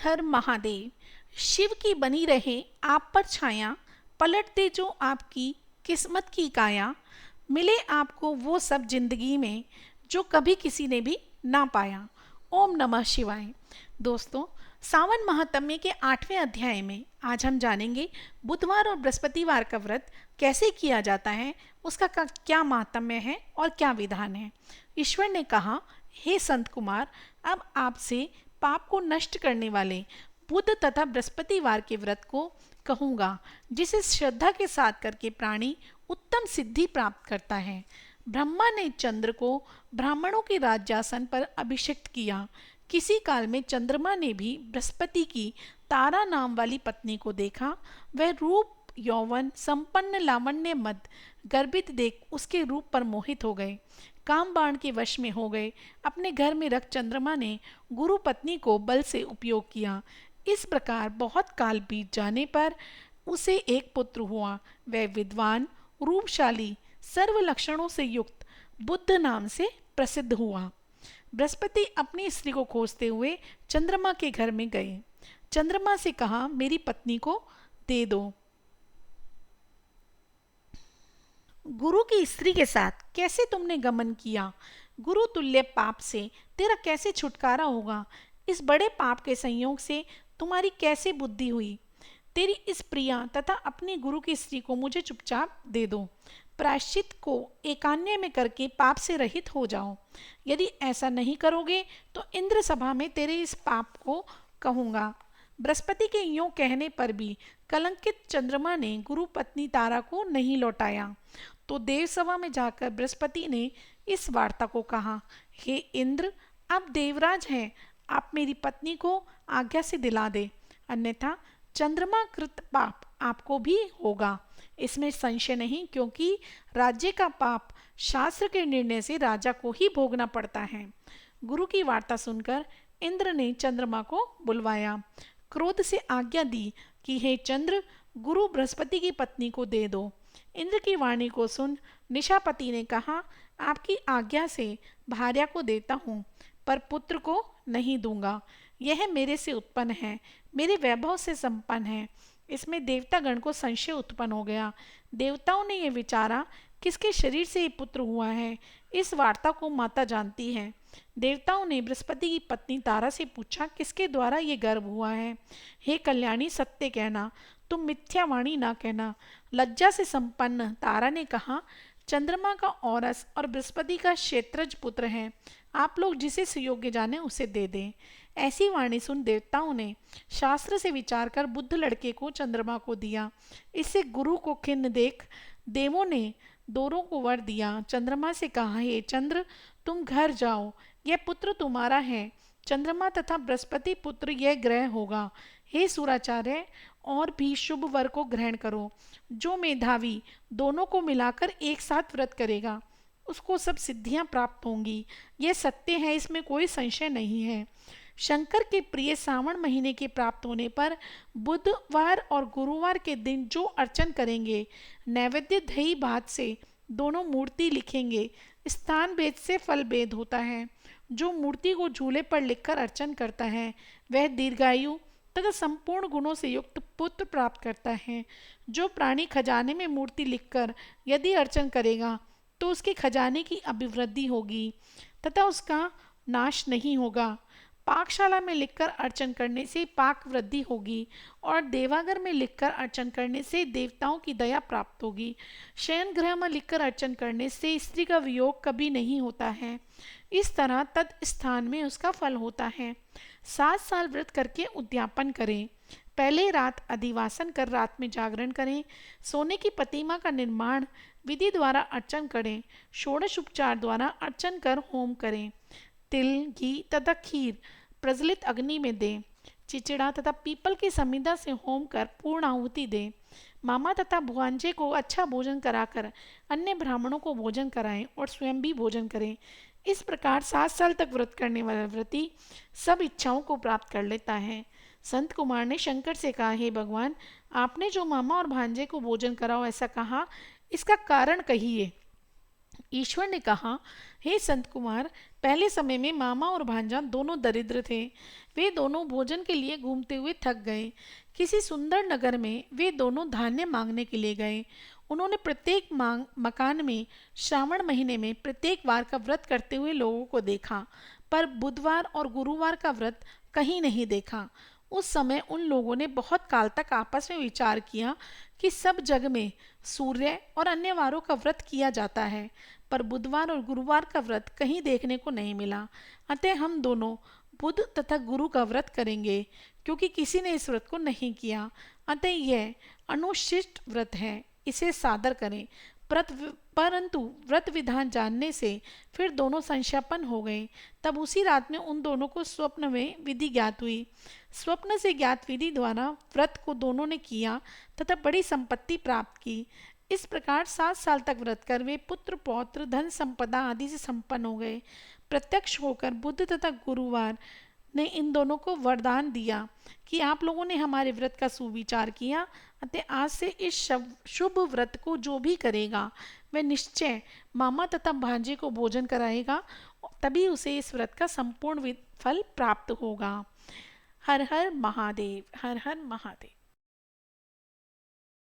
हर महादेव। शिव की बनी रहे आप पर छाया, पलट दे जो आपकी किस्मत की काया। मिले आपको वो सब जिंदगी में जो कभी किसी ने भी ना पाया। ओम नमः शिवाय। दोस्तों, सावन महात्म्य के 8वें अध्याय में आज हम जानेंगे बुधवार और बृहस्पतिवार का व्रत कैसे किया जाता है, उसका क्या महात्म्य है और क्या विधान है। ईश्वर ने कहा, हे संत कुमार, अब आपसे पाप को नष्ट करने वाले बुध तथा बृहस्पतिवार के व्रत को कहूँगा, जिसे श्रद्धा के साथ करके प्राणी उत्तम सिद्धि प्राप्त करता है। ब्रह्मा ने चंद्र को ब्राह्मणों के राज्यासन पर अभिषिक्त किया। किसी काल में चंद्रमा ने भी बृहस्पति की तारा नाम वाली पत्नी को देखा। वह रूप यौवन संपन्न लावण्य मद गर्भित देख उसके रूप पर मोहित हो गए, काम बाण के वश में हो गए। अपने घर में रख चंद्रमा ने गुरु पत्नी को बल से उपयोग किया। इस प्रकार बहुत काल बीत जाने पर उसे एक पुत्र हुआ। वह विद्वान, रूपशाली, सर्व लक्षणों से युक्त बुद्ध नाम से प्रसिद्ध हुआ। बृहस्पति अपनी स्त्री को खोजते हुए चंद्रमा के घर में गए। चंद्रमा से कहा, मेरी पत्नी को दे दो। गुरु की स्त्री के साथ कैसे तुमने गमन किया? गुरु तुल्य पाप से तेरा कैसे छुटकारा होगा? इस बड़े पाप के संयोग से तुम्हारी कैसे बुद्धि हुई? तेरी इस प्रिया तथा अपनी गुरु की स्त्री को मुझे चुपचाप दे दो। प्रायश्चित को एकान्य में करके पाप से रहित हो जाओ। यदि ऐसा नहीं करोगे तो इंद्र सभा में तेरे इस पाप को कहूँगा। बृहस्पति के यूं कहने पर भी कलंकित चंद्रमा ने गुरु पत्नी तारा को नहीं लौटाया, तो देवसभा में जाकर बृहस्पति ने इस वार्ता को कहा, हे इंद्र, आप देवराज हैं, आप मेरी पत्नी को आज्ञा से दिला दे, अन्यथा चंद्रमा कृत पाप आपको भी होगा। इसमें संशय नहीं, क्योंकि राज्य का पाप शास्त्र के निर्णय से राजा को ही भोगना पड़ता है। गुरु की वार्ता सुनकर इंद्र ने चंद्रमा को बुलवाया, क्रोध से आज्ञा दी कि हे चंद्र, गुरु बृहस्पति की पत्नी को दे दो। इंद्र की वाणी को सुन निशापति ने कहा, आपकी आज्ञा से भार्या को देता हूँ, पर पुत्र को नहीं दूंगा। यह मेरे से उत्पन्न है, मेरे वैभव से संपन्न है। इसमें देवतागण को संशय उत्पन्न हो गया। देवताओं ने यह विचारा, किसके शरीर से ये पुत्र हुआ है? इस वार्ता को माता जानती है। देवताओं ने बृहस्पति की पत्नी तारा से पूछा, किसके द्वारा ये गर्भ हुआ है? हे कल्याणी, सत्य कहना, तुम मिथ्यावाणी ना कहना। लज्जा से संपन्न तारा ने कहा, चंद्रमा का औरस और बृहस्पति का क्षेत्रज पुत्र है। आप लोग जिसे सुयोग्य जाने उसे दे दें। ऐसी वाणी सुन देवताओं ने शास्त्र से विचार कर बुद्ध लड़के को चंद्रमा को दिया। इससे गुरु को खिन्न देख देवों ने दोनों को वर दिया। चंद्रमा से कहा, हे चंद्र, तुम घर जाओ, यह पुत्र तुम्हारा है। चंद्रमा तथा बृहस्पति पुत्र यह ग्रह होगा। हे सुराचार्य, और भी शुभ वर को ग्रहण करो। जो मेधावी दोनों को मिलाकर एक साथ व्रत करेगा उसको सब सिद्धियां प्राप्त होंगी। यह सत्य है, इसमें कोई संशय नहीं है। शंकर के प्रिय सावन महीने के प्राप्त होने पर बुधवार और गुरुवार के दिन जो अर्चन करेंगे, नैवेद्य दही भात से दोनों मूर्ति लिखेंगे। स्थान भेद से फल भेद होता है। जो मूर्ति को झूले पर लिखकर अर्चन करता है वह दीर्घायु तथा संपूर्ण गुणों से युक्त पुत्र प्राप्त करता है। जो प्राणी खजाने में मूर्ति लिखकर यदि अर्चन करेगा तो उसके खजाने की अभिवृद्धि होगी तथा उसका नाश नहीं होगा। पाकशाला में लिखकर अर्चन करने से पाक वृद्धि होगी और देवागर में लिखकर अर्चन करने से देवताओं की दया प्राप्त होगी। शयन गृह में लिखकर अर्चन करने से स्त्री का वियोग कभी नहीं होता है। इस तरह तत् स्थान में उसका फल होता है। 7 साल व्रत करके उद्यापन करें। पहले रात अधिवासन कर रात में जागरण करें। सोने की प्रतिमा का निर्माण विधि द्वारा अर्चन करें। षोडश उपचार द्वारा अर्चन कर होम करें। तिल, घी तथा खीर प्रज्वलित अग्नि में दें। चिचिड़ा तथा पीपल की समिधा से होम कर पूर्ण आहुति दें। मामा तथा भुआंजे को अच्छा भोजन कराकर अन्य ब्राह्मणों को भोजन कराएं और स्वयं भी भोजन करें। इस प्रकार 7 साल तक व्रत करने वाला व्रती सब इच्छाओं को प्राप्त कर लेता है। संत कुमार ने शंकर से कहा, हे भगवान, आपने जो मामा और भांजे को भोजन कराओ ऐसा कहा, इसका कारण कहिए। ईश्वर ने कहा, हे संत कुमार, पहले समय में मामा और भांजा दोनों दरिद्र थे। वे दोनों भोजन के लिए घूमते हुए थक गए। किसी सुंदर नगर में वे दोनों धान्य मांगने के लिए गए। उन्होंने प्रत्येक मकान में श्रावण महीने में प्रत्येक वार का व्रत करते हुए लोगों को देखा, पर बुधवार और गुरुवार का व्रत कहीं नहीं देखा। उस समय उन लोगों ने बहुत काल तक आपस में विचार किया कि सब जग में सूर्य और अन्य वारों का व्रत किया जाता है, पर बुधवार और गुरुवार का व्रत कहीं देखने को नहीं मिला। अतः हम दोनों बुध तथा गुरु का व्रत करेंगे, क्योंकि किसी ने इस व्रत को नहीं किया। अतः यह अनुशिष्ट व्रत है, इसे सादर करें। परंतु व्रत विधान जानने से फिर दोनों संशयपन हो गए। तब उसी रात में उन दोनों को स्वप्न में विधि ज्ञात हुई। स्वप्न से ज्ञात विधि द्वारा व्रत को दोनों ने किया तथा बड़ी संपत्ति प्राप्त की। इस प्रकार 7 साल तक व्रत कर वे पुत्र पौत्र धन संपदा आदि से संपन्न हो गए। प्रत्यक्ष होकर बुद्ध तथा गुरुवार ने इन दोनों को वरदान दिया कि आप लोगों ने हमारे व्रत का सुविचार किया, अतः आज से इस शुभ व्रत को जो भी करेगा वह निश्चय मामा तथा भांजे को भोजन कराएगा, तभी उसे इस व्रत का संपूर्ण फल प्राप्त होगा। हर हर महादेव, हर हर महादेव।